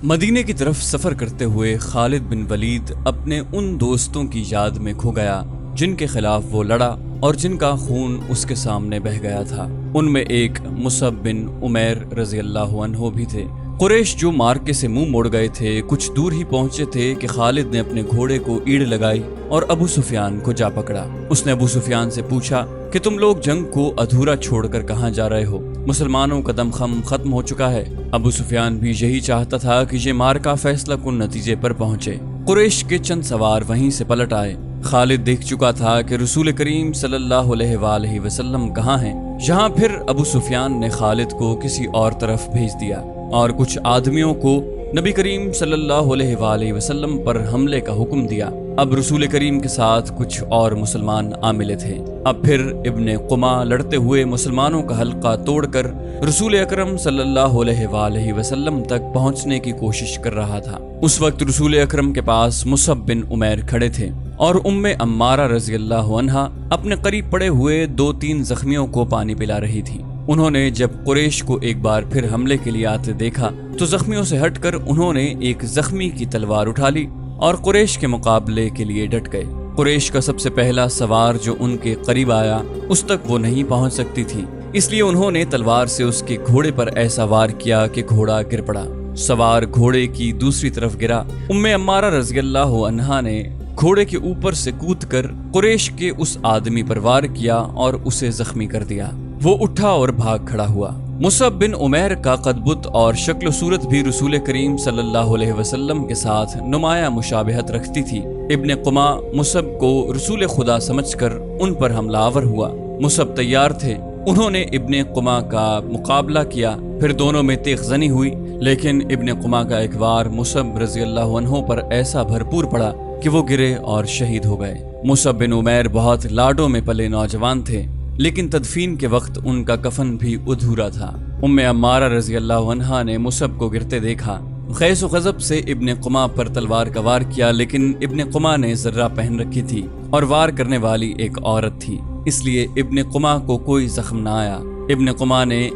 مدینے کی طرف سفر کرتے ہوئے خالد بن ولید اپنے ان دوستوں کی یاد میں کھو گیا جن کے خلاف وہ لڑا اور جن کا خون اس کے سامنے بہہ گیا تھا۔ ان میں ایک مصعب بن عمیر رضی اللہ عنہ بھی تھے۔ قریش جو مارکے سے منہ موڑ گئے تھے کچھ دور ہی پہنچے تھے کہ خالد نے اپنے گھوڑے کو ایڑ لگائی اور ابو سفیان کو جا پکڑا۔ اس نے ابو سفیان سے پوچھا کہ تم لوگ جنگ کو ادھورا چھوڑ کر کہاں جا رہے ہو؟ مسلمانوں کا دم خم ختم ہو چکا ہے۔ ابو سفیان بھی یہی چاہتا تھا کہ یہ مارکا فیصلہ کن نتیجے پر پہنچے۔ قریش کے چند سوار وہیں سے پلٹ آئے۔ خالد دیکھ چکا تھا کہ رسول کریم صلی اللہ علیہ وآلہ وسلم کہاں ہیں۔ یہاں پھر ابو سفیان نے خالد کو کسی اور طرف بھیج دیا اور کچھ آدمیوں کو نبی کریم صلی اللہ علیہ وآلہ وسلم پر حملے کا حکم دیا۔ اب رسول کریم کے ساتھ کچھ اور مسلمان آ ملے تھے۔ اب پھر ابن قمہ لڑتے ہوئے مسلمانوں کا حلقہ توڑ کر رسول اکرم صلی اللہ علیہ وآلہ وسلم تک پہنچنے کی کوشش کر رہا تھا۔ اس وقت رسول اکرم کے پاس مصعب بن عمیر کھڑے تھے اور عمارہ رضی اللہ عنہا اپنے قریب پڑے ہوئے 2-3 زخمیوں کو پانی پلا رہی تھی۔ انہوں نے جب قریش کو ایک بار پھر حملے کے لیے آتے دیکھا تو زخمیوں سے ہٹ کر انہوں نے ایک زخمی کی تلوار اٹھا لی اور قریش کے مقابلے کے لیے ڈٹ گئے۔ قریش کا سب سے پہلا سوار جو ان کے قریب آیا اس تک وہ نہیں پہنچ سکتی تھی، اس لیے انہوں نے تلوار سے اس کے گھوڑے پر ایسا وار کیا کہ گھوڑا گر پڑا۔ سوار گھوڑے کی دوسری طرف گرا۔ عمارہ رضی اللہ عنہا نے گھوڑے کے اوپر سے کود کر قریش کے اس آدمی پر وار کیا اور اسے زخمی کر دیا۔ وہ اٹھا اور بھاگ کھڑا ہوا۔ مصعب بن عمیر کا قد بت اور شکل و صورت بھی رسول کریم صلی اللہ علیہ وسلم کے ساتھ نمایاں مشابہت رکھتی تھی۔ ابن قمہ مصعب کو رسول خدا سمجھ کر ان پر حملہ آور ہوا۔ مصعب تیار تھے، انہوں نے ابن قمہ کا مقابلہ کیا، پھر دونوں میں تیغ زنی ہوئی، لیکن ابن قمہ کا ایک وار مصعب رضی اللہ عنہ پر ایسا بھرپور پڑا کہ وہ گرے اور شہید ہو گئے۔ مصعب بن عمیر بہت لاڈوں میں پلے نوجوان تھے، لیکن تدفین کے وقت ان کا کفن بھی ادھورا تھا۔ عمارہ رضی اللہ عنہا نے مصعب کو گرتے دیکھا، خیس و غضب سے ابن قمہ پر تلوار کا وار کیا، لیکن ابن قمہ نے زرہ پہن رکھی تھی اور وار کرنے والی ایک عورت تھی، اس لیے ابن قمہ کو کوئی زخم نہ آیا۔ ابن قمہ نے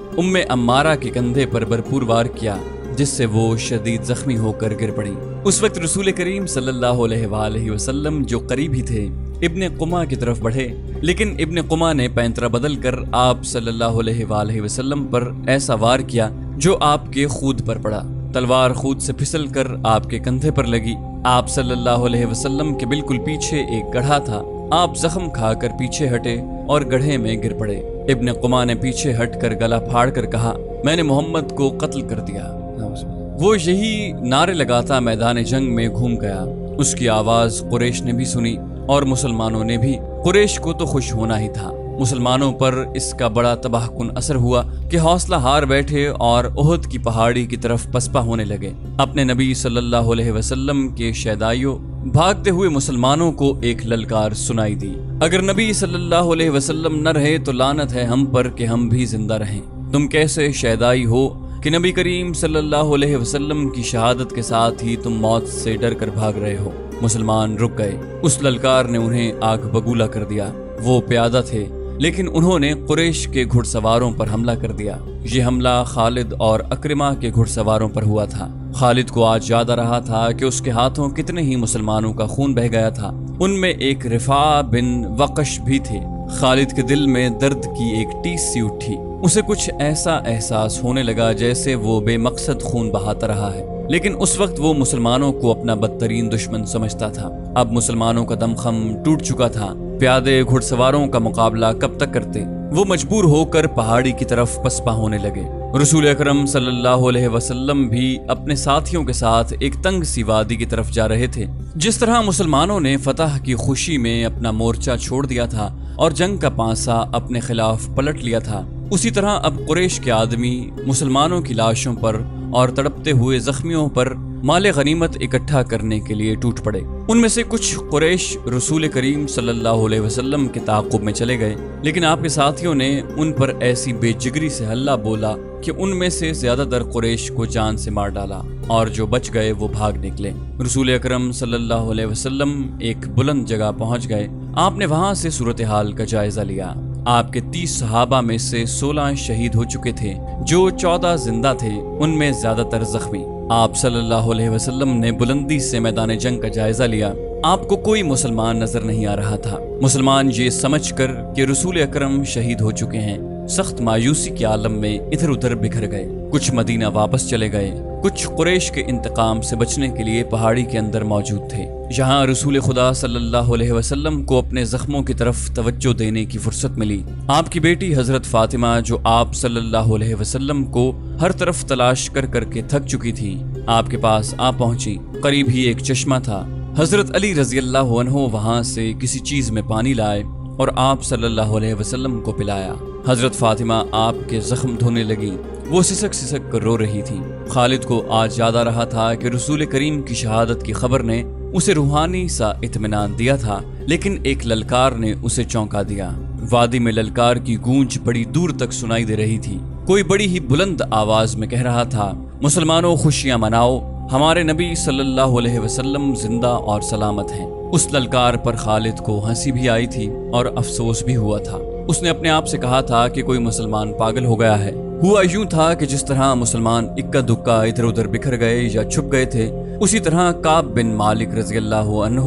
عمارہ کے کندھے پر بھرپور وار کیا جس سے وہ شدید زخمی ہو کر گر پڑی۔ اس وقت رسول کریم صلی اللہ علیہ وآلہ وسلم جو قریب ہی تھے ابن قمہ کی طرف بڑھے، لیکن ابن قمہ نے پینترا بدل کر آپ صلی اللہ علیہ وآلہ وسلم پر ایسا وار کیا جو آپ کے خود پر پڑا۔ تلوار خود سے پھسل کر آپ کے کندھے پر لگی۔ آپ صلی اللہ علیہ وسلم کے بالکل پیچھے ایک گڑھا تھا۔ آپ زخم کھا کر پیچھے ہٹے اور گڑھے میں گر پڑے۔ ابن قمہ نے پیچھے ہٹ کر گلا پھاڑ کر کہا، میں نے محمد کو قتل کر دیا۔ وہ یہی نعرے لگاتا میدان جنگ میں گھوم گیا۔ اس کی آواز قریش نے بھی سنی اور مسلمانوں نے بھی۔ قریش کو تو خوش ہونا ہی تھا۔ مسلمانوں پر اس کا بڑا تباہ کن اثر ہوا کہ حوصلہ ہار بیٹھے اور احد کی پہاڑی کی طرف پسپا ہونے لگے۔ اپنے نبی صلی اللہ علیہ وسلم کے شیدائیوں بھاگتے ہوئے مسلمانوں کو ایک للکار سنائی دی، اگر نبی صلی اللہ علیہ وسلم نہ رہے تو لعنت ہے ہم پر کہ ہم بھی زندہ رہیں۔ تم کیسے شیدائی ہو کہ نبی کریم صلی اللہ علیہ وسلم کی شہادت کے ساتھ ہی تم موت سے ڈر کر بھاگ رہے ہو۔ مسلمان رک گئے۔ اس للکار نے انہیں آگ بگولا کر دیا۔ وہ پیادہ تھے لیکن انہوں نے قریش کے گھڑ سواروں پر حملہ کر دیا۔ یہ حملہ خالد اور اکرمہ کے گھڑ سواروں پر ہوا تھا۔ خالد کو آج یاد آ رہا تھا کہ اس کے ہاتھوں کتنے ہی مسلمانوں کا خون بہہ گیا تھا۔ ان میں ایک رفاع بن وقش بھی تھے۔ خالد کے دل میں درد کی ایک ٹیس سی اٹھی۔ اسے کچھ ایسا احساس ہونے لگا جیسے وہ بے مقصد خون بہاتا رہا ہے، لیکن اس وقت وہ مسلمانوں کو اپنا بدترین دشمن سمجھتا تھا۔ اب مسلمانوں کا دم خم ٹوٹ چکا تھا۔ پیادے گھڑ سواروں کا مقابلہ کب تک کرتے؟ وہ مجبور ہو کر پہاڑی کی طرف پسپا ہونے لگے۔ رسول اکرم صلی اللہ علیہ وسلم بھی اپنے ساتھیوں کے ساتھ ایک تنگ سی وادی کی طرف جا رہے تھے۔ جس طرح مسلمانوں نے فتح کی خوشی میں اپنا مورچہ چھوڑ دیا تھا اور جنگ کا پانسا اپنے خلاف پلٹ لیا تھا، اسی طرح اب قریش کے آدمی مسلمانوں کی لاشوں پر اور تڑپتے ہوئے زخمیوں پر مال غنیمت اکٹھا کرنے کے لیے ٹوٹ پڑے۔ ان میں سے کچھ قریش رسول کریم صلی اللہ علیہ وسلم کے تعاقب میں چلے گئے، لیکن آپ کے ساتھیوں نے ان پر ایسی بے جگری سے ہلہ بولا کہ ان میں سے زیادہ تر قریش کو جان سے مار ڈالا اور جو بچ گئے وہ بھاگ نکلے۔ رسول اکرم صلی اللہ علیہ وسلم ایک بلند جگہ پہنچ گئے۔ آپ نے وہاں سے صورتحال کا جائزہ لیا۔ آپ کے 30 صحابہ میں سے 16 شہید ہو چکے تھے، جو 14 زندہ تھے ان میں زیادہ تر زخمی۔ آپ صلی اللہ علیہ وسلم نے بلندی سے میدان جنگ کا جائزہ لیا۔ آپ کو کوئی مسلمان نظر نہیں آ رہا تھا۔ مسلمان یہ سمجھ کر کہ رسول اکرم شہید ہو چکے ہیں سخت مایوسی کے عالم میں ادھر ادھر بکھر گئے۔ کچھ مدینہ واپس چلے گئے، کچھ قریش کے انتقام سے بچنے کے لیے پہاڑی کے اندر موجود تھے، جہاں رسول خدا صلی اللہ علیہ وسلم کو اپنے زخموں کی طرف توجہ دینے کی فرصت ملی۔ آپ کی بیٹی حضرت فاطمہ، جو آپ صلی اللہ علیہ وسلم کو ہر طرف تلاش کر کر کے تھک چکی تھی، آپ کے پاس آ پہنچی۔ قریب ہی ایک چشمہ تھا۔ حضرت علی رضی اللہ عنہ وہاں سے کسی چیز میں پانی لائے اور آپ صلی اللہ علیہ وسلم کو پلایا۔ حضرت فاطمہ آپ کے زخم دھونے لگی۔ وہ سسک سسک کر رو رہی تھی۔ خالد کو آج یاد آ رہا تھا کہ رسول کریم کی شہادت کی خبر نے اسے روحانی سا اطمینان دیا تھا، لیکن ایک للکار نے اسے چونکا دیا۔ وادی میں للکار کی گونج بڑی دور تک سنائی دے رہی تھی۔ کوئی بڑی ہی بلند آواز میں کہہ رہا تھا، مسلمانوں خوشیاں مناؤ، ہمارے نبی صلی اللہ علیہ وسلم زندہ اور سلامت ہیں۔ اس للکار پر خالد کو ہنسی بھی آئی تھی اور افسوس بھی ہوا تھا۔ اس نے اپنے آپ سے کہا تھا کہ کوئی مسلمان پاگل ہو گیا ہے۔ ہوا یوں تھا کہ جس طرح مسلمان اکا دکا ادھر ادھر بکھر گئے یا چھپ گئے تھے، اسی طرح کعب بن مالک رضی اللہ عنہ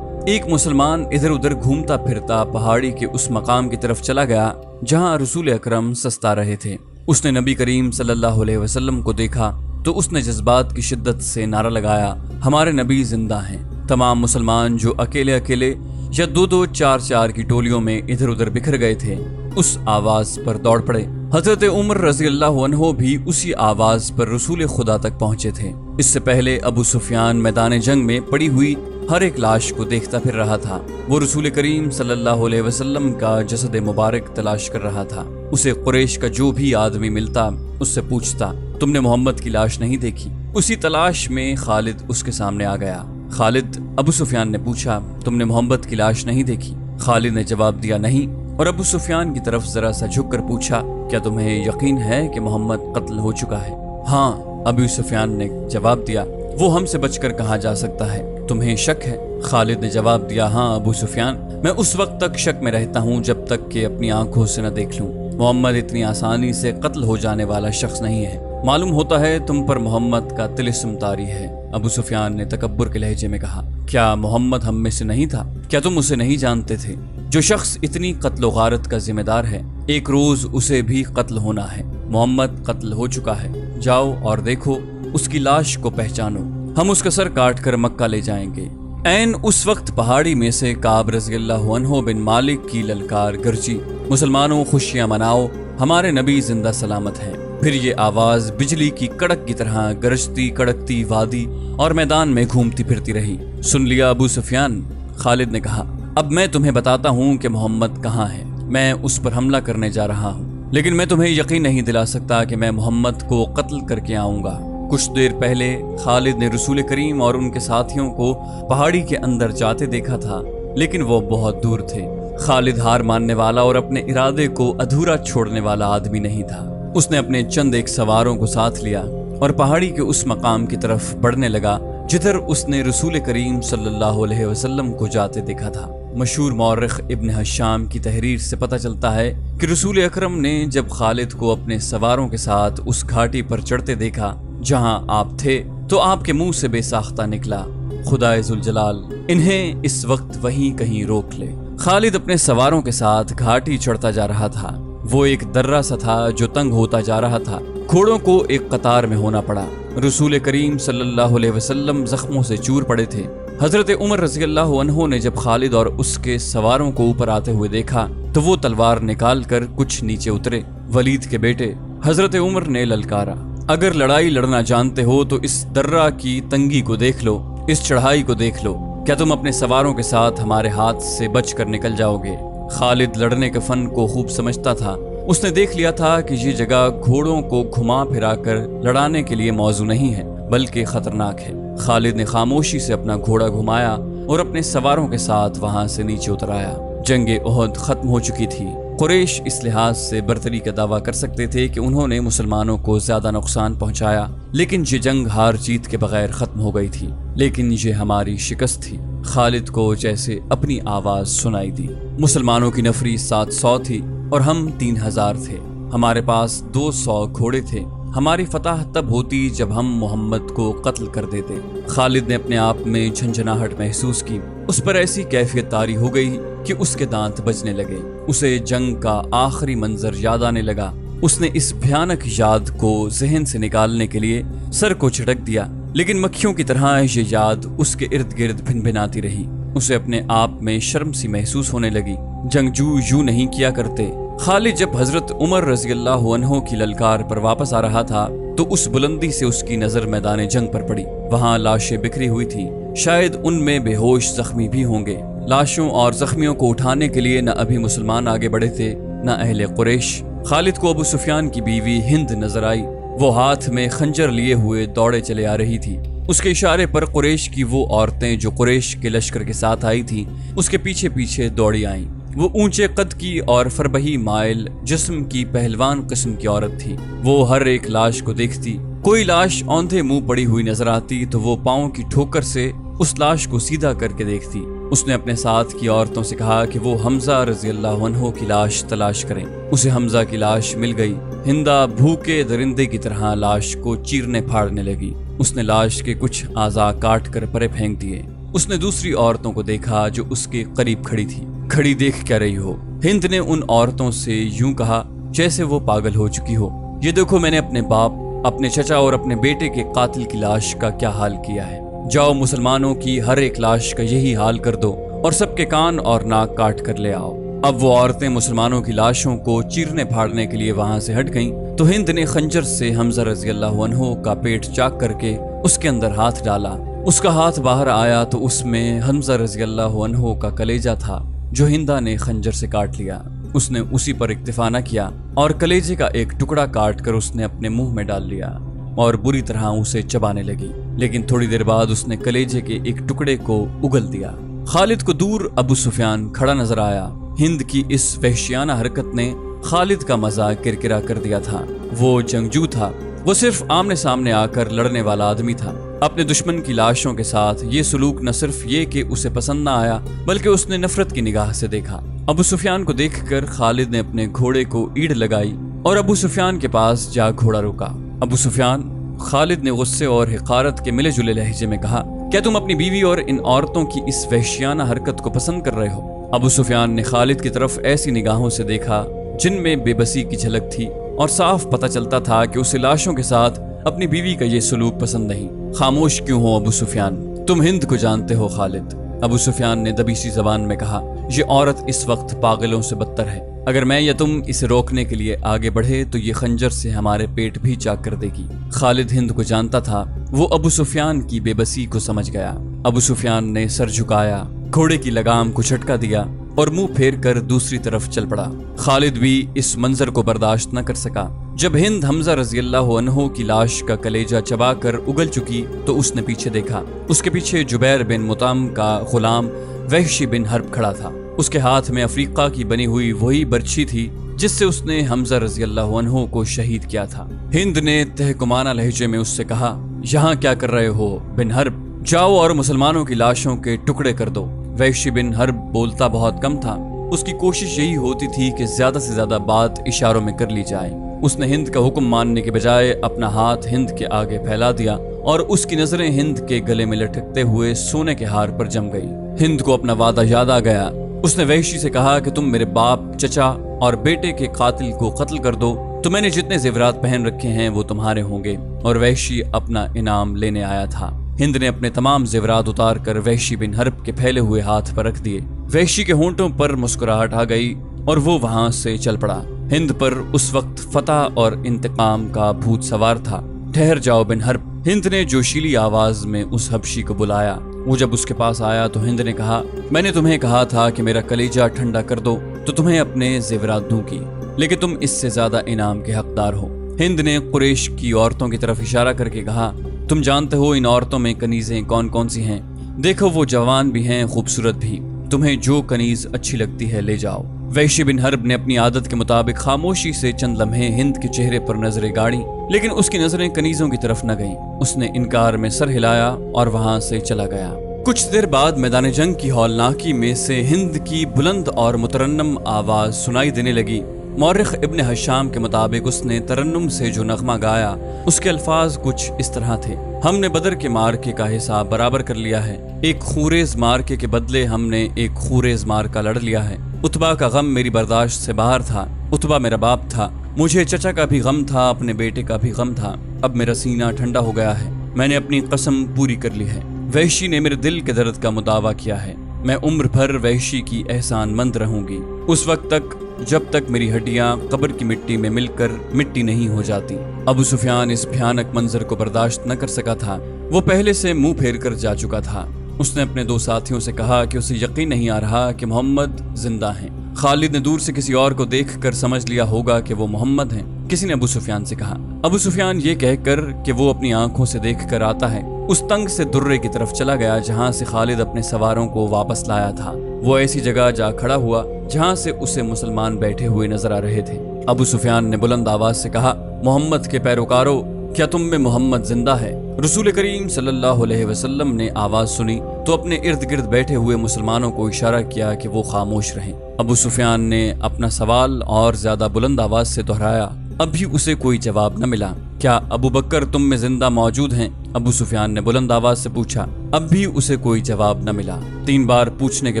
ایک مسلمان ادھر ادھر گھومتا پھرتا پہاڑی کے اس مقام کی طرف چلا گیا جہاں رسول اکرم سستا رہے تھے۔ اس نے نبی کریم صلی اللہ علیہ وسلم کو دیکھا تو اس نے جذبات کی شدت سے نعرہ لگایا، ہمارے نبی زندہ ہیں۔ تمام مسلمان جو اکیلے اکیلے یا دو دو چار چار کی ٹولیوں میں ادھر ادھر بکھر گئے تھے، اس آواز پر دوڑ پڑے۔ حضرت عمر رضی اللہ عنہ بھی اسی آواز پر رسول خدا تک پہنچے تھے۔ اس سے پہلے ابو سفیان میدان جنگ میں پڑی ہوئی ہر ایک لاش کو دیکھتا پھر رہا تھا۔ وہ رسول کریم صلی اللہ علیہ وسلم کا جسد مبارک تلاش کر رہا تھا۔ اسے قریش کا جو بھی آدمی ملتا اس سے پوچھتا، تم نے محمد کی لاش نہیں دیکھی؟ اسی تلاش میں خالد اس کے سامنے آ گیا۔ خالد، ابو سفیان نے پوچھا، تم نے محمد کی لاش نہیں دیکھی؟ خالد نے جواب دیا نہیں، اور ابو سفیان کی طرف ذرا سا جھک کر پوچھا، کیا تمہیں یقین ہے کہ محمد قتل ہو چکا ہے؟ ہاں، ابو سفیان نے جواب دیا، وہ ہم سے بچ کر کہاں جا سکتا ہے؟ تمہیں شک ہے؟ خالد نے جواب دیا، ہاں ابو سفیان، میں اس وقت تک شک میں رہتا ہوں جب تک کہ اپنی آنکھوں سے نہ دیکھ لوں۔ محمد اتنی آسانی سے قتل ہو جانے والا شخص نہیں ہے۔ معلوم ہوتا ہے تم پر محمد کا طلسم طاری ہے۔ ابو سفیان نے تکبر کے لہجے میں کہا، کیا محمد ہم میں سے نہیں تھا؟ کیا تم اسے نہیں جانتے تھے؟ جو شخص اتنی قتل و غارت کا ذمہ دار ہے، ایک روز اسے بھی قتل ہونا ہے۔ محمد قتل ہو چکا ہے، جاؤ اور دیکھو، اس کی لاش کو پہچانو، ہم اس کا سر کاٹ کر مکہ لے جائیں گے۔ عین اس وقت پہاڑی میں سے کعب رضی اللہ عنہ بن مالک کی للکار گرجی، مسلمانوں خوشیاں مناؤ، ہمارے نبی زندہ سلامت ہیں۔ پھر یہ آواز بجلی کی کڑک کی طرح گرجتی کڑکتی وادی اور میدان میں گھومتی پھرتی رہی۔ سن لیا ابو سفیان؟ خالد نے کہا، اب میں تمہیں بتاتا ہوں کہ محمد کہاں ہے۔ میں اس پر حملہ کرنے جا رہا ہوں، لیکن میں تمہیں یقین نہیں دلا سکتا کہ میں محمد کو قتل کر کے آؤں گا۔ کچھ دیر پہلے خالد نے رسول کریم اور ان کے ساتھیوں کو پہاڑی کے اندر جاتے دیکھا تھا، لیکن وہ بہت دور تھے۔ خالد ہار ماننے والا اور اپنے ارادے کو ادھورا چھوڑنے والا آدمی نہیں تھا۔ اس نے اپنے چند ایک سواروں کو ساتھ لیا اور پہاڑی کے اس مقام کی طرف بڑھنے لگا جدھر اس نے رسول کریم صلی اللہ علیہ وسلم کو جاتے دیکھا تھا۔ مشہور مورخ ابن حشام کی تحریر سے پتہ چلتا ہے کہ رسول اکرم نے جب خالد کو اپنے سواروں کے ساتھ اس گھاٹی پر چڑھتے دیکھا جہاں آپ تھے، تو آپ کے منہ سے بے ساختہ نکلا، خدائے ذوالجلال انہیں اس وقت وہیں کہیں روک لے۔ خالد اپنے سواروں کے ساتھ گھاٹی چڑھتا جا رہا تھا۔ وہ ایک درہ سا تھا جو تنگ ہوتا جا رہا تھا۔ گھوڑوں کو ایک قطار میں ہونا پڑا۔ رسول کریم صلی اللہ علیہ وسلم زخموں سے چور پڑے تھے۔ حضرت عمر رضی اللہ عنہ نے جب خالد اور اس کے سواروں کو اوپر آتے ہوئے دیکھا تو وہ تلوار نکال کر کچھ نیچے اترے۔ ولید کے بیٹے حضرت عمر نے للکارا، اگر لڑائی لڑنا جانتے ہو تو اس درہ کی تنگی کو دیکھ لو، اس چڑھائی کو دیکھ لو، کیا تم اپنے سواروں کے ساتھ ہمارے ہاتھ سے بچ کر نکل جاؤ گے؟ خالد لڑنے کے فن کو خوب سمجھتا تھا۔ اس نے دیکھ لیا تھا کہ یہ جگہ گھوڑوں کو گھما پھرا کر لڑانے کے لیے موزوں نہیں ہے بلکہ خطرناک ہے۔ خالد نے خاموشی سے اپنا گھوڑا گھمایا اور اپنے سواروں کے ساتھ وہاں سے نیچے اترایا۔ جنگ احد ختم ہو چکی تھی۔ قریش اس لحاظ سے برتری کا دعویٰ کر سکتے تھے کہ انہوں نے مسلمانوں کو زیادہ نقصان پہنچایا، لیکن یہ جنگ ہار جیت کے بغیر ختم ہو گئی تھی۔ لیکن یہ ہماری شکست تھی۔ خالد کو جیسے اپنی آواز سنائی دی۔ مسلمانوں کی نفری 700 تھی اور ہم 3000 تھے۔ ہمارے پاس 200 گھوڑے تھے ہماری فتح تب ہوتی جب ہم محمد کو قتل کر دیتے۔ خالد نے اپنے آپ میں جھنجھناہٹ محسوس کی۔ اس پر ایسی کیفیت طاری ہو گئی کہ اس کے دانت بجنے لگے۔ اسے جنگ کا آخری منظر یاد آنے لگا۔ اس نے اس بھیانک یاد کو ذہن سے نکالنے کے لیے سر کو جھٹک دیا، لیکن مکھیوں کی طرح یہ یاد اس کے ارد گرد بھن بھناتی رہی۔ اسے اپنے آپ میں شرم سی محسوس ہونے لگی۔ جنگجو یوں نہیں کیا کرتے۔ خالد جب حضرت عمر رضی اللہ عنہ کی للکار پر واپس آ رہا تھا تو اس بلندی سے اس کی نظر میدان جنگ پر پڑی۔ وہاں لاشیں بکھری ہوئی تھیں، شاید ان میں بے ہوش زخمی بھی ہوں گے۔ لاشوں اور زخمیوں کو اٹھانے کے لیے نہ ابھی مسلمان آگے بڑھے تھے نہ اہل قریش۔ خالد کو ابو سفیان کی بیوی ہند نظر آئی۔ وہ ہاتھ میں خنجر لیے ہوئے دوڑے چلے آ رہی تھی۔ اس کے اشارے پر قریش کی وہ عورتیں جو قریش کے لشکر کے ساتھ آئی تھیں اس کے پیچھے پیچھے دوڑی آئیں۔ وہ اونچے قد کی اور فربہی مائل جسم کی پہلوان قسم کی عورت تھی۔ وہ ہر ایک لاش کو دیکھتی۔ کوئی لاش اوندھے منہ پڑی ہوئی نظر آتی تو وہ پاؤں کی ٹھوکر سے اس لاش کو سیدھا کر کے دیکھتی۔ اس نے اپنے ساتھ کی عورتوں سے کہا کہ وہ حمزہ رضی اللہ عنہ کی لاش تلاش کریں۔ اسے حمزہ کی لاش مل گئی۔ ہندا بھوکے درندے کی طرح لاش کو چیرنے پھاڑنے لگی۔ اس نے لاش کے کچھ اعضاء کاٹ کر پرے پھینک دیے۔ اس نے دوسری عورتوں کو دیکھا جو اس کے قریب کھڑی تھی۔ کھڑی دیکھ کیا رہی ہو؟ ہند نے ان عورتوں سے یوں کہا جیسے وہ پاگل ہو چکی ہو۔ یہ دیکھو میں نے اپنے باپ، اپنے چچا اور اپنے بیٹے کے قاتل کی لاش کا کیا حال کیا ہے۔ جاؤ مسلمانوں کی ہر ایک لاش کا یہی حال کر دو اور سب کے کان اور ناک کاٹ کر لے آؤ۔ اب وہ عورتیں مسلمانوں کی لاشوں کو چیرنے پھاڑنے کے لیے وہاں سے ہٹ گئیں تو ہند نے خنجر سے حمزہ رضی اللہ عنہ کا پیٹ چاک کر کے اس کے اندر ہاتھ ڈالا۔ اس کا ہاتھ باہر آیا تو اس میں حمزہ رضی اللہ عنہ کا کلیجہ تھا جو ہندا نے خنجر سے کاٹ لیا۔ اس نے اسی پر اکتفا نہ کیا اور کلیجے کا ایک ٹکڑا کاٹ کر اس نے اپنے منہ میں ڈال لیا اور بری طرح اسے چبانے لگی، لیکن تھوڑی دیر بعد اس نے کلیجے کے ایک ٹکڑے کو اگل دیا۔ خالد کو دور ابو سفیان کھڑا نظر آیا۔ ہند کی اس وحشیانہ حرکت نے خالد کا مزہ کرکرا کر دیا تھا۔ وہ جنگجو تھا، وہ صرف آمنے سامنے آ کر لڑنے والا آدمی تھا۔ اپنے دشمن کی لاشوں کے ساتھ یہ سلوک نہ صرف یہ کہ اسے پسند نہ آیا بلکہ اس نے نفرت کی نگاہ سے دیکھا۔ ابو سفیان کو دیکھ کر خالد نے اپنے گھوڑے کو ایڑ لگائی اور ابو سفیان کے پاس جا گھوڑا روکا۔ ابو سفیان، خالد نے غصے اور حقارت کے ملے جلے لہجے میں کہا، کیا تم اپنی بیوی اور ان عورتوں کی اس وحشیانہ حرکت کو پسند کر رہے ہو؟ ابو سفیان نے خالد کی طرف ایسی نگاہوں سے دیکھا جن میں بے بسی کی جھلک تھی اور صاف پتہ چلتا تھا کہ اسے لاشوں کے ساتھ اپنی بیوی کا یہ سلوک پسند نہیں۔ خاموش کیوں ہو ابو سفیان؟ تم ہند کو جانتے ہو خالد؟ ابو سفیان نے دبیسی زبان میں کہا، یہ عورت اس وقت پاگلوں سے بدتر ہے۔ اگر میں یا تم اسے روکنے کے لیے آگے بڑھے تو یہ خنجر سے ہمارے پیٹ بھی چاک کر دے گی۔ خالد ہند کو جانتا تھا، وہ ابو سفیان کی بے بسی کو سمجھ گیا۔ ابو سفیان نے سر جھکایا، گھوڑے کی لگام کو جھٹکا دیا اور منہ پھیر کر دوسری طرف چل پڑا۔ خالد بھی اس منظر کو برداشت نہ کر سکا۔ جب ہند حمزہ رضی اللہ عنہ کی لاش کا کلیجہ چبا کر اگل چکی تو اس نے پیچھے دیکھا۔ اس کے پیچھے جبیر بن مطعم کا غلام وحشی بن حرب کھڑا تھا۔ اس کے ہاتھ میں افریقہ کی بنی ہوئی وہی برچھی تھی جس سے اس نے حمزہ رضی اللہ عنہ کو شہید کیا تھا۔ ہند نے تہکمانہ لہجے میں اس سے کہا، یہاں کیا کر رہے ہو بن حرب؟ جاؤ اور مسلمانوں کی لاشوں کے ٹکڑے کر دو۔ وحشی بن حرب بولتا بہت کم تھا۔ اس کی کوشش یہی ہوتی تھی کہ زیادہ سے زیادہ بات اشاروں میں کر لی جائے۔ اس نے ہند کا حکم ماننے کے بجائے اپنا ہاتھ ہند کے آگے پھیلا دیا اور اس کی نظریں ہند کے گلے میں لٹکتے ہوئے سونے کے ہار پر جم گئی۔ ہند کو اپنا وعدہ یاد آ گیا۔ اس نے وحشی سے کہا کہ تم میرے باپ، چچا اور بیٹے کے قاتل کو قتل کر دو تو میں نے جتنے زیورات پہن رکھے ہیں وہ تمہارے ہوں گے، اور وحشی اپنا انعام لینے آیا تھا۔ ہند نے اپنے تمام زیورات اتار کر وحشی بن حرب کے پھیلے ہوئے ہاتھ پر رکھ دیے۔ وحشی کے ہونٹوں پر مسکراہٹ آ گئی اور وہ وہاں سے چل پڑا۔ ہند پر اس وقت فتح اور انتقام کا بھوت سوار تھا۔ ٹھہر جاؤ بن حرب، ہند نے جوشیلی آواز میں اس حبشی کو بلایا۔ وہ جب اس کے پاس آیا تو ہند نے کہا، میں نے تمہیں کہا تھا کہ میرا کلیجہ ٹھنڈا کر دو تو تمہیں اپنے زیورات دوں گی، لیکن تم اس سے زیادہ انعام کے حقدار ہو۔ ہند نے قریش کی عورتوں کی طرف اشارہ کر کے کہا، تم جانتے ہو ان عورتوں میں کنیزیں کون کون سی ہیں؟ دیکھو وہ جوان بھی ہیں، خوبصورت بھی، تمہیں جو کنیز اچھی لگتی ہے لے جاؤ۔ وحشی بن حرب نے اپنی عادت کے مطابق خاموشی سے چند لمحے ہند کے چہرے پر نظریں گاڑی، لیکن اس کی نظریں کنیزوں کی طرف نہ گئیں۔ اس نے انکار میں سر ہلایا اور وہاں سے چلا گیا۔ کچھ دیر بعد میدان جنگ کی ہولناکی میں سے ہند کی بلند اور مترنم آواز سنائی دینے لگی، مورخ ابن حشام کے مطابق اس نے ترنم سے جو نغمہ گایا اس کے الفاظ کچھ اس طرح تھے: ہم نے بدر کے مارکے کا حساب برابر کر لیا ہے، ایک خوریز مارکے کے بدلے ہم نے ایک خوریز مارکا لڑ لیا ہے۔ اتبا کا غم میری برداشت سے باہر تھا، اتبا میرا باپ تھا، مجھے چچا کا بھی غم تھا، اپنے بیٹے کا بھی غم تھا۔ اب میرا سینہ ٹھنڈا ہو گیا ہے، میں نے اپنی قسم پوری کر لی ہے۔ وحشی نے میرے دل کے درد کا مداوع کیا ہے، میں عمر بھر وحشی کی احسان مند رہوں گی، اس وقت تک جب تک میری ہڈیاں قبر کی مٹی میں مل کر مٹی نہیں ہو جاتی۔ ابو سفیان اس بھیانک منظر کو برداشت نہ کر سکا تھا، وہ پہلے سے منہ پھیر کر جا چکا تھا۔ اس نے اپنے 2 ساتھیوں سے کہا کہ اسے یقین نہیں آ رہا کہ محمد زندہ ہیں۔ خالد نے دور سے کسی اور کو دیکھ کر سمجھ لیا ہوگا کہ وہ محمد ہیں۔ کسی نے ابو سفیان سے کہا۔ ابو سفیان یہ کہہ کر کہ وہ اپنی آنکھوں سے دیکھ کر آتا ہے، اس تنگ سے درے کی طرف چلا گیا جہاں سے خالد اپنے سواروں کو واپس لایا تھا۔ وہ ایسی جگہ جا کھڑا ہوا جہاں سے اسے مسلمان بیٹھے ہوئے نظر آ رہے تھے۔ ابو سفیان نے بلند آواز سے کہا، محمد کے پیروکارو، کیا تم میں محمد زندہ ہے؟ رسول کریم صلی اللہ علیہ وسلم نے آواز سنی تو اپنے ارد گرد بیٹھے ہوئے مسلمانوں کو اشارہ کیا کہ وہ خاموش رہیں۔ ابو سفیان نے اپنا سوال اور زیادہ بلند آواز سے دہرایا، اب بھی اسے کوئی جواب نہ ملا۔ کیا ابو بکر تم میں زندہ موجود ہیں؟ ابو سفیان نے بلند آواز سے پوچھا، اب بھی اسے کوئی جواب نہ ملا۔ 3 بار پوچھنے کے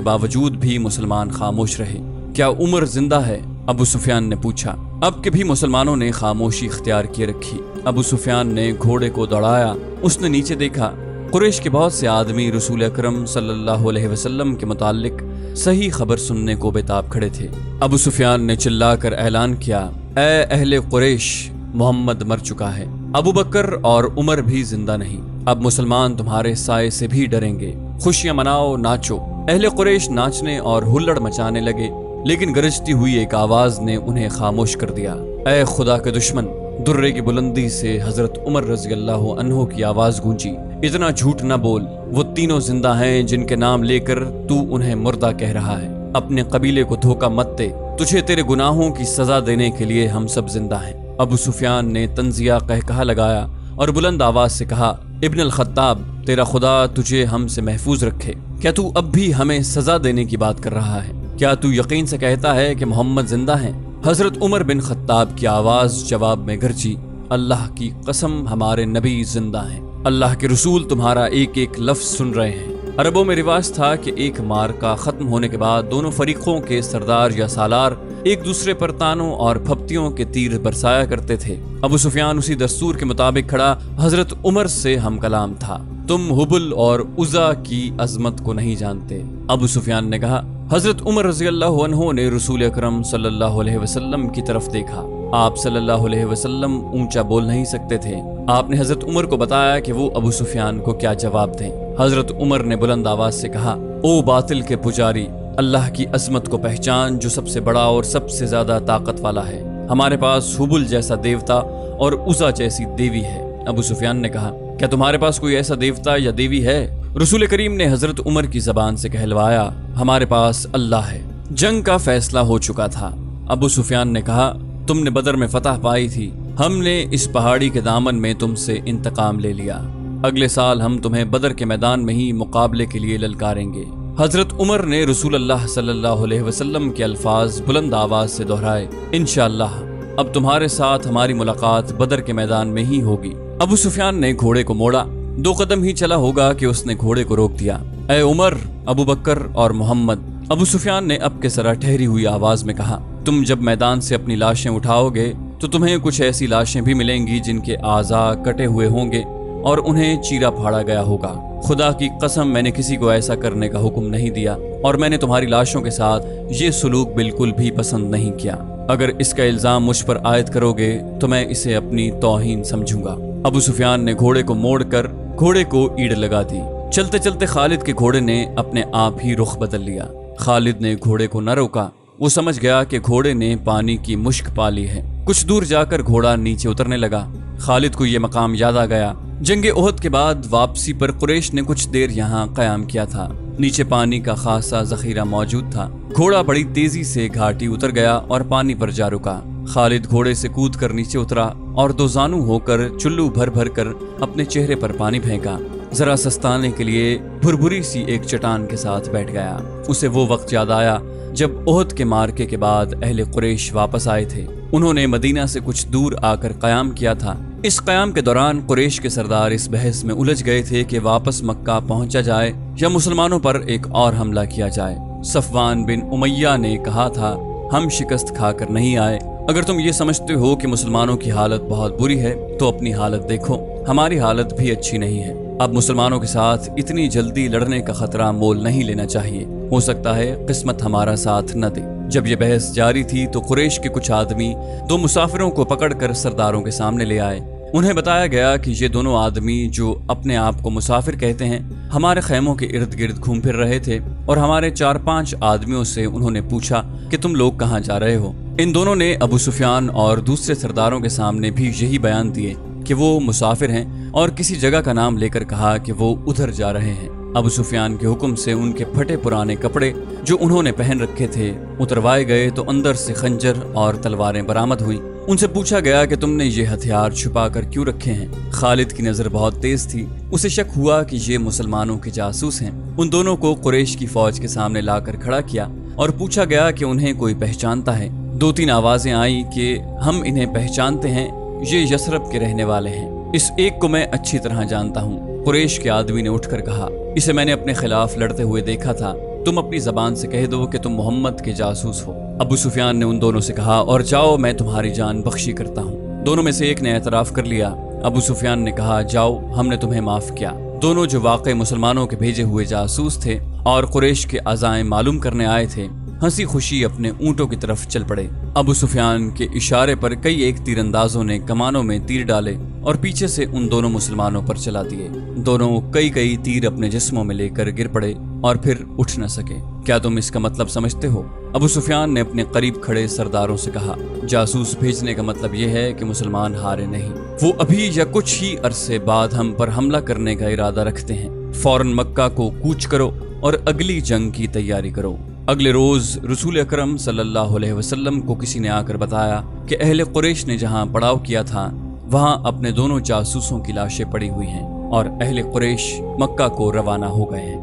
باوجود بھی مسلمان خاموش رہے۔ کیا عمر زندہ ہے؟ ابو سفیان نے پوچھا۔ اب کے بھی مسلمانوں نے خاموشی اختیار کیے رکھی۔ ابو سفیان نے گھوڑے کو دوڑایا، اس نے نیچے دیکھا، قریش کے بہت سے آدمی رسول اکرم صلی اللہ علیہ وسلم کے متعلق صحیح خبر سننے کو بےتاب کھڑے تھے۔ ابو سفیان نے چلا کر اعلان کیا، اے اہل قریش، محمد مر چکا ہے، ابو بکر اور عمر بھی زندہ نہیں، اب مسلمان تمہارے سائے سے بھی ڈریں گے، خوشیاں مناؤ، ناچو۔ اہل قریش ناچنے اور ہلڑ مچانے لگے، لیکن گرجتی ہوئی ایک آواز نے انہیں خاموش کر دیا، اے خدا کے دشمن! درے کی بلندی سے حضرت عمر رضی اللہ عنہ کی آواز گونجی، اتنا جھوٹ نہ بول، وہ تینوں زندہ ہیں جن کے نام لے کر تو انہیں مردہ کہہ رہا ہے۔ اپنے قبیلے کو دھوکہ مت دے، تجھے تیرے گناہوں کی سزا دینے کے لیے ہم سب زندہ ہیں۔ ابو سفیان نے طنزیہ قہقہہ لگایا اور بلند آواز سے کہا، ابن الخطاب، تیرا خدا تجھے ہم سے محفوظ رکھے، کیا تو اب بھی ہمیں سزا دینے کی بات کر رہا ہے؟ کیا تو یقین سے کہتا ہے کہ محمد زندہ ہیں؟ حضرت عمر بن خطاب کی آواز جواب میں گرجی، اللہ کی قسم ہمارے نبی زندہ ہیں، اللہ کے رسول تمہارا ایک ایک لفظ سن رہے ہیں۔ عربوں میں رواج تھا کہ ایک معرکہ ختم ہونے کے بعد دونوں فریقوں کے سردار یا سالار ایک دوسرے پر تانوں اور پھپتیوں کے تیر برسایا کرتے تھے۔ ابو سفیان اسی دستور کے مطابق کھڑا حضرت عمر سے ہم کلام تھا، تم حبل اور عزا کی عظمت کو نہیں جانتے۔ ابو سفیان نے کہا، حضرت عمر رضی اللہ عنہ نے رسول اکرم صلی اللہ علیہ وسلم کی طرف دیکھا، آپ صلی اللہ علیہ وسلم اونچا بول نہیں سکتے تھے، آپ نے حضرت عمر کو بتایا کہ وہ ابو سفیان کو کیا جواب دیں۔ حضرت عمر نے بلند آواز سے کہا، او باطل کے پجاری، اللہ کی عظمت کو پہچان جو سب سے بڑا اور سب سے زیادہ طاقت والا ہے، ہمارے پاس حبل جیسا دیوتا اور عزا جیسی دیوی ہے۔ ابو سفیان نے کہا، کیا تمہارے پاس کوئی ایسا دیوتا یا دیوی ہے؟ رسول کریم نے حضرت عمر کی زبان سے کہلوایا، ہمارے پاس اللہ ہے۔ جنگ کا فیصلہ ہو چکا تھا۔ ابو سفیان نے کہا، تم نے بدر میں فتح پائی تھی، ہم نے اس پہاڑی کے دامن میں تم سے انتقام لے لیا، اگلے سال ہم تمہیں بدر کے میدان میں ہی مقابلے کے لیے للکاریں گے۔ حضرت عمر نے رسول اللہ صلی اللہ علیہ وسلم کے الفاظ بلند آواز سے دہرائے، انشاءاللہ اب تمہارے ساتھ ہماری ملاقات بدر کے میدان میں ہی ہوگی۔ ابو سفیان نے گھوڑے کو موڑا، 2 قدم ہی چلا ہوگا کہ اس نے گھوڑے کو روک دیا۔ اے عمر، ابو بکر اور محمد، ابو سفیان نے اب کے سرا ٹھہری ہوئی آواز میں کہا، تم جب میدان سے اپنی لاشیں اٹھاؤ گے تو تمہیں کچھ ایسی لاشیں بھی ملیں گی جن کے اعضاء کٹے ہوئے ہوں گے اور انہیں چیرا پھاڑا گیا ہوگا۔ خدا کی قسم میں نے کسی کو ایسا کرنے کا حکم نہیں دیا، اور میں نے تمہاری لاشوں کے ساتھ یہ سلوک بالکل بھی پسند نہیں کیا۔ اگر اس کا الزام مجھ پر عائد کرو گے تو میں اسے اپنی توہین سمجھوں گا۔ ابو سفیان نے گھوڑے کو موڑ کر گھوڑے کو ایڑ لگا دی۔ چلتے چلتے خالد کے گھوڑے نے اپنے آپ ہی رخ بدل لیا۔ خالد نے گھوڑے کو نہ روکا، وہ سمجھ گیا کہ گھوڑے نے پانی کی مشک پا لی ہے۔ کچھ دور جا کر گھوڑا نیچے اترنے لگا۔ خالد کو یہ مقام یاد آ گیا، جنگ احد کے بعد واپسی پر قریش نے کچھ دیر یہاں قیام کیا تھا، نیچے پانی کا خاصا ذخیرہ موجود تھا۔ گھوڑا بڑی تیزی سے گھاٹی اتر گیا اور پانی پر جا رکا۔ خالد گھوڑے سے کود کر نیچے اترا اور 2 زانو ہو کر چلو بھر بھر کر اپنے چہرے پر پانی پھینکا۔ ذرا سستانے کے لیے بھربھری سی ایک چٹان کے ساتھ بیٹھ گیا۔ اسے وہ وقت یاد آیا جب احد کے معرکے کے بعد اہل قریش واپس آئے تھے، انہوں نے مدینہ سے کچھ دور آ کر قیام کیا تھا۔ اس قیام کے دوران قریش کے سردار اس بحث میں الجھ گئے تھے کہ واپس مکہ پہنچا جائے یا مسلمانوں پر ایک اور حملہ کیا جائے۔ صفوان بن امیہ نے کہا تھا، ہم شکست کھا کر نہیں آئے، اگر تم یہ سمجھتے ہو کہ مسلمانوں کی حالت بہت بری ہے تو اپنی حالت دیکھو، ہماری حالت بھی اچھی نہیں ہے۔ اب مسلمانوں کے ساتھ اتنی جلدی لڑنے کا خطرہ مول نہیں لینا چاہیے، ہو سکتا ہے قسمت ہمارا ساتھ نہ دے۔ جب یہ بحث جاری تھی تو قریش کے کچھ آدمی 2 مسافروں کو پکڑ کر سرداروں کے سامنے لے آئے۔ انہیں بتایا گیا کہ یہ دونوں آدمی جو اپنے آپ کو مسافر کہتے ہیں، ہمارے خیموں کے ارد گرد گھوم پھر رہے تھے اور ہمارے 4-5 آدمیوں سے انہوں نے پوچھا کہ تم لوگ کہاں جا رہے ہو۔ ان دونوں نے ابو سفیان اور دوسرے سرداروں کے سامنے بھی یہی بیان دیے کہ وہ مسافر ہیں اور کسی جگہ کا نام لے کر کہا کہ وہ ادھر جا رہے ہیں۔ ابو سفیان کے حکم سے ان کے پھٹے پرانے کپڑے جو انہوں نے پہن رکھے تھے اتروائے گئے تو اندر سے خنجر اور تلواریں برآمد ہوئی۔ ان سے پوچھا گیا کہ تم نے یہ ہتھیار چھپا کر کیوں رکھے ہیں؟ خالد کی نظر بہت تیز تھی، اسے شک ہوا کہ یہ مسلمانوں کے جاسوس ہیں۔ ان دونوں کو قریش کی فوج کے سامنے لا کر کھڑا کیا اور پوچھا گیا کہ انہیں کوئی پہچانتا ہے۔ 2-3 آوازیں آئیں کہ ہم انہیں پہچانتے ہیں، یہ یثرب کے رہنے والے ہیں، اس ایک کو میں اچھی طرح جانتا ہوں۔ قریش کے آدمی نے اٹھ کر کہا، اسے میں نے اپنے خلاف لڑتے ہوئے دیکھا تھا، تم اپنی زبان سے کہہ دو کہ تم محمد کے جاسوس ہو۔ ابو سفیان نے ان دونوں سے کہا، اور جاؤ میں تمہاری جان بخشی کرتا ہوں۔ دونوں میں سے ایک نے اعتراف کر لیا۔ ابو سفیان نے کہا، جاؤ ہم نے تمہیں معاف کیا۔ دونوں جو واقع مسلمانوں کے بھیجے ہوئے جاسوس تھے اور قریش کے عزائم معلوم کرنے آئے تھے، ہنسی خوشی اپنے اونٹوں کی طرف چل پڑے۔ ابو سفیان کے اشارے پر کئی ایک تیر اندازوں نے کمانوں میں تیر ڈالے اور پیچھے سے ان دونوں مسلمانوں پر چلا دیے۔ دونوں کئی تیر اپنے جسموں میں لے کر گر پڑے اور پھر اٹھ نہ سکے۔ کیا تم اس کا مطلب سمجھتے ہو؟ ابو سفیان نے اپنے قریب کھڑے سرداروں سے کہا، جاسوس بھیجنے کا مطلب یہ ہے کہ مسلمان ہارے نہیں، وہ ابھی یا کچھ ہی عرصے بعد ہم پر حملہ کرنے کا ارادہ رکھتے ہیں۔ فوراً مکہ کو کوچ کرو اور اگلی جنگ کی تیاری کرو۔ اگلے روز رسول اکرم صلی اللہ علیہ وسلم کو کسی نے آ کر بتایا کہ اہل قریش نے جہاں پڑاؤ کیا تھا وہاں اپنے دونوں جاسوسوں کی لاشیں پڑی ہوئی ہیں اور اہل قریش مکہ کو روانہ ہو گئے ہیں۔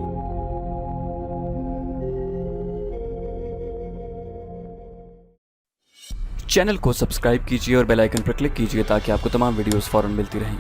چینل کو سبسکرائب کیجیے اور بیل آئیکن پر کلک کیجیے تاکہ آپ کو تمام ویڈیوز فوراً ملتی رہیں۔